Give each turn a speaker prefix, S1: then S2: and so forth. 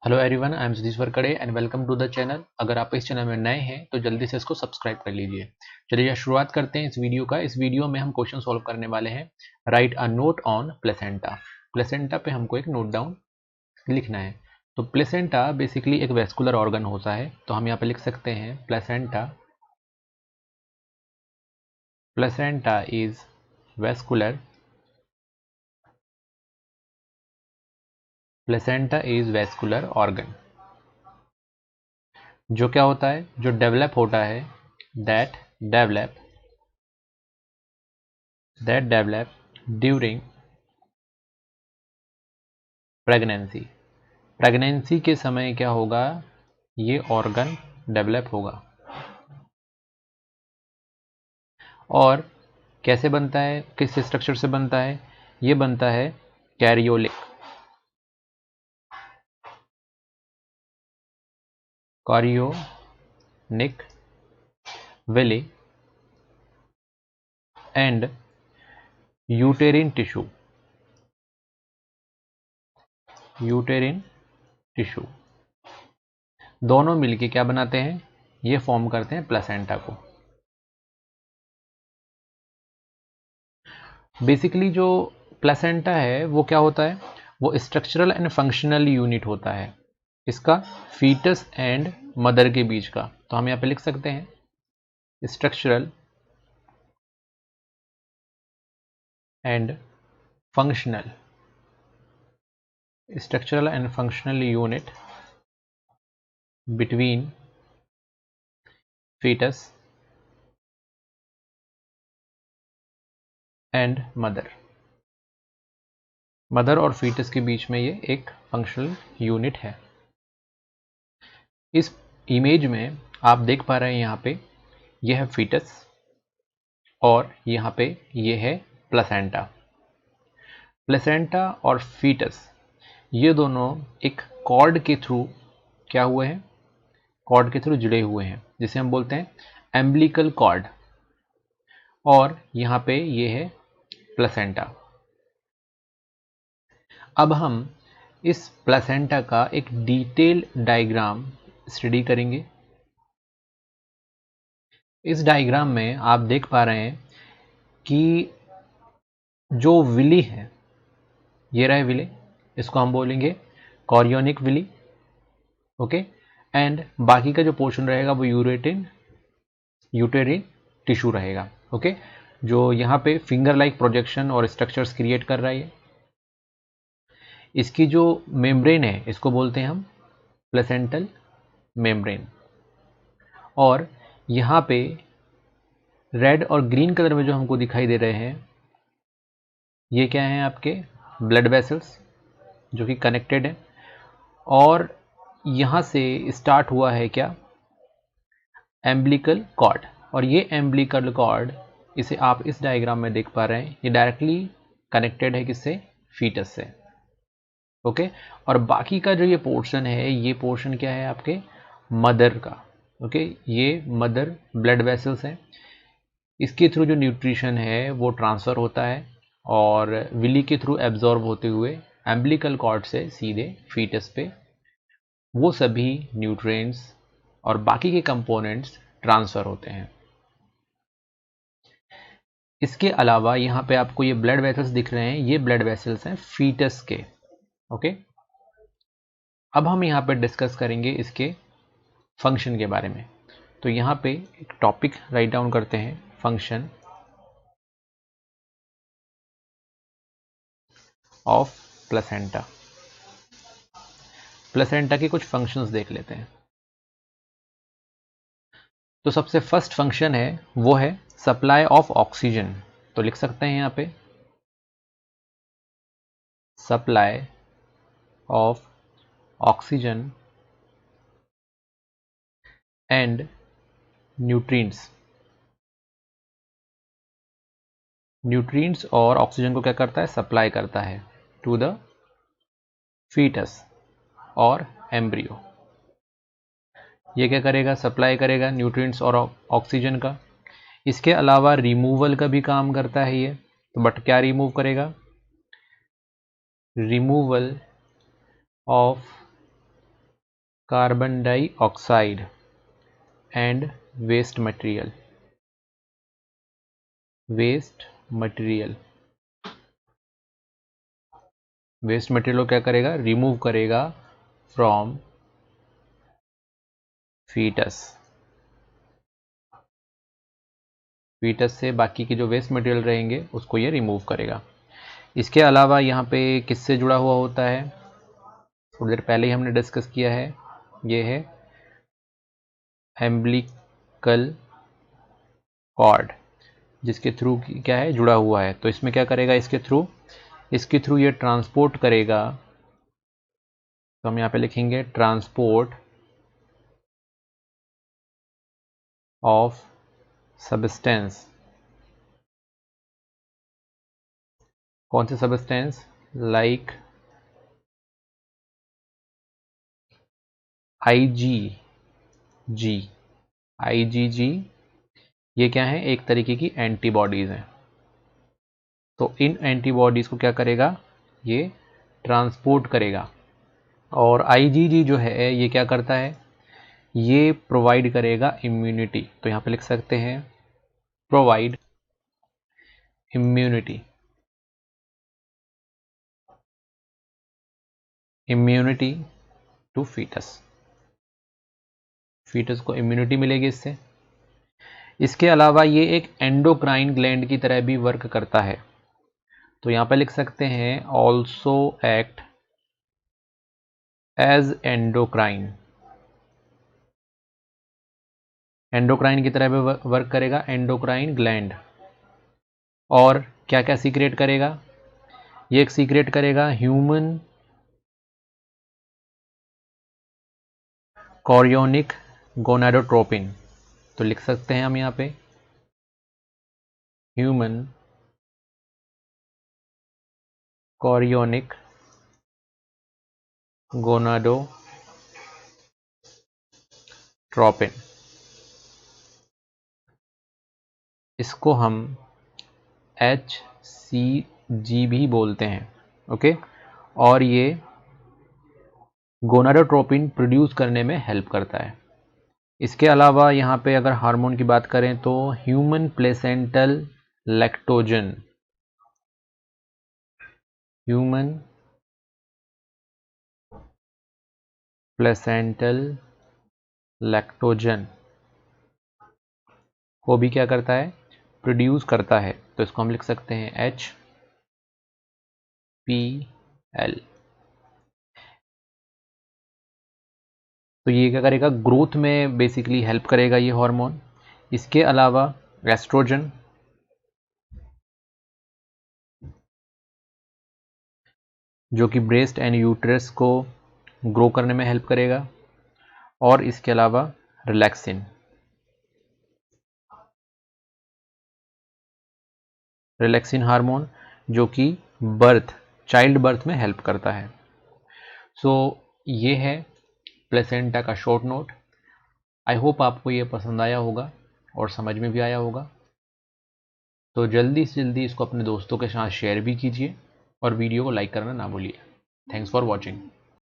S1: Hello everyone, I am Satish Varkade and welcome to the channel. अगर आप इस चैनल में नए हैं तो जल्दी से इसको सब्सक्राइब कर लीजिए। चलिए शुरुआत करते हैं इस वीडियो का। इस वीडियो में हम क्वेश्चन सॉल्व करने वाले हैं। Right a note on placenta. Placenta पे हमको एक नोट डाउन लिखना है। तो प्लेसेंटा बेसिकली एक वेस्कुलर ऑर्गन होता है। तो हम यहाँ पे लिख सकते हैं placenta is vascular. Placenta is vascular organ. जो क्या होता है, जो डेवलप होता है, that develop during pregnancy. Pregnancy के समय क्या होगा, ये ऑर्गन डेवलप होगा। और कैसे बनता है, किस स्ट्रक्चर से बनता है, ये बनता है कार्योनिक विली एंड यूटेरिन टिश्यू दोनों मिलके क्या बनाते हैं, ये फॉर्म करते हैं प्लेसेंटा को। बेसिकली जो प्लेसेंटा है वो क्या होता है, वो स्ट्रक्चरल एंड फंक्शनल यूनिट होता है इसका फीटस एंड मदर के बीच का। तो हम यहाँ पे लिख सकते हैं structural and functional unit between fetus and mother और फीटस के बीच में ये एक फंक्शनल यूनिट है। इस इमेज में आप देख पा रहे हैं, यहाँ पे ये है फीटस और यहाँ पे ये है प्लेसेंटा। प्लेसेंटा और फीटस ये दोनों एक कॉर्ड के थ्रू क्या हुए हैं, कॉर्ड के थ्रू जुड़े हुए हैं, जिसे हम बोलते हैं एम्बिलिकल कॉर्ड। और यहाँ पे ये है प्लेसेंटा। अब हम इस प्लेसेंटा का एक डिटेल डायग्राम स्टडी करेंगे। इस डायग्राम में आप देख पा रहे हैं कि जो विली है, ये रहे विली, इसको हम बोलेंगे कॉरियोनिक विली। ओके, एंड बाकी का जो पोर्शन रहेगा वो यूटेरिन टिश्यू रहेगा। ओके, जो यहाँ पे फिंगर लाइक प्रोजेक्शन और स्ट्रक्चर्स क्रिएट कर रहा है। इसकी जो मेम्ब्रेन है इसको बोलते हैं हम प्लेसेंटल मेम्ब्रेन। और यहाँ पे रेड और ग्रीन कलर में जो हमको दिखाई दे रहे हैं, ये क्या हैं, आपके ब्लड वेसल्स जो कि कनेक्टेड है। और यहाँ से स्टार्ट हुआ है क्या, एम्बिलिकल कॉर्ड। और ये एम्बिलिकल कॉर्ड, इसे आप इस डायग्राम में देख पा रहे हैं, ये डायरेक्टली कनेक्टेड है किससे, फीटस से। ओके, और बाकी का जो ये पोर्शन है, ये पोर्शन क्या है आपके मदर का। ओके, ये मदर ब्लड वेसल्स हैं, इसके थ्रू जो न्यूट्रिशन है वो ट्रांसफ़र होता है और विली के थ्रू एब्जॉर्ब होते हुए एम्बिलिकल कॉर्ड से सीधे फीटस पे वो सभी न्यूट्रिएंट्स और बाकी के कंपोनेंट्स ट्रांसफ़र होते हैं। इसके अलावा यहाँ पे आपको ये ब्लड वेसल्स दिख रहे हैं, ये ब्लड वेसल्स हैं फीटस के। ओके, अब हम यहाँ पे डिस्कस करेंगे इसके फंक्शन के बारे में। तो यहाँ पे एक टॉपिक राइट डाउन करते हैं, फंक्शन ऑफ प्लेसेंटा। प्लेसेंटा के कुछ फंक्शंस देख लेते हैं। तो सबसे फर्स्ट फंक्शन है वो है सप्लाई ऑफ ऑक्सीजन। तो लिख सकते हैं यहाँ पे supply of oxygen and nutrients. Nutrients और ऑक्सीजन को क्या करता है, सप्लाई करता है टू द फीटस और एम्ब्रियो। ये क्या करेगा, सप्लाई करेगा न्यूट्रिएंट्स और ऑक्सीजन का। इसके अलावा रिमूवल का भी काम करता है ये। तो बट क्या रिमूव करेगा, removal of carbon dioxide and waste material, waste material को क्या करेगा, रिमूव करेगा फ्रॉम फीटस, फीटस से बाकी के जो वेस्ट मटेरियल रहेंगे उसको ये रिमूव करेगा। इसके अलावा यहाँ पे किससे जुड़ा हुआ होता है, थोड़ी देर पहले ही हमने डिस्कस किया है, ये है एम्बिलिकल कॉर्ड, जिसके थ्रू क्या है, जुड़ा हुआ है। तो इसमें क्या करेगा, इसके थ्रू ये ट्रांसपोर्ट करेगा, तो हम यहाँ पे लिखेंगे ट्रांसपोर्ट ऑफ सब्सटेंस। कौन से सब्सटेंस, लाइक IgG, ये क्या है, एक तरीके की एंटीबॉडीज हैं। तो इन एंटीबॉडीज को क्या करेगा, ये ट्रांसपोर्ट करेगा। और IgG जो है ये क्या करता है, ये प्रोवाइड करेगा इम्यूनिटी। तो यहाँ पे लिख सकते हैं provide immunity to foetus, foetus को इम्यूनिटी मिलेगी इससे। इसके अलावा ये एक एंडोक्राइन ग्लैंड की तरह भी वर्क करता है। तो यहाँ पे लिख सकते हैं also act as endocrine, endocrine की तरह भी वर्क करेगा एंडोक्राइन ग्लैंड। और क्या क्या सीक्रेट करेगा, ये एक सीक्रेट करेगा ह्यूमन कॉरियोनिक गोनाडोट्रोपिन। तो लिख सकते हैं हम यहाँ पे ह्यूमन कॉरियोनिक गोनाडोट्रोपिन, इसको हम HCG भी बोलते हैं। ओके, और ये गोनाडोट्रोपिन प्रोड्यूस करने में हेल्प करता है। इसके अलावा यहाँ पे अगर हार्मोन की बात करें तो human placental lactogen, human placental lactogen को भी क्या करता है, प्रोड्यूस करता है। तो इसको हम लिख सकते हैं HPL। तो ये क्या करेगा, ग्रोथ में बेसिकली हेल्प करेगा ये हार्मोन। इसके अलावा एस्ट्रोजन, जो कि ब्रेस्ट एंड यूट्रस को ग्रो करने में हेल्प करेगा। और इसके अलावा रिलैक्सिन, हार्मोन जो कि चाइल्ड बर्थ में हेल्प करता है। सो ये है प्लेसेंटा का शॉर्ट नोट। आई होप आपको ये पसंद आया होगा और समझ में भी आया होगा। तो जल्दी से जल्दी इसको अपने दोस्तों के साथ शेयर भी कीजिए और वीडियो को लाइक करना ना भूलिए। Thanks for watching.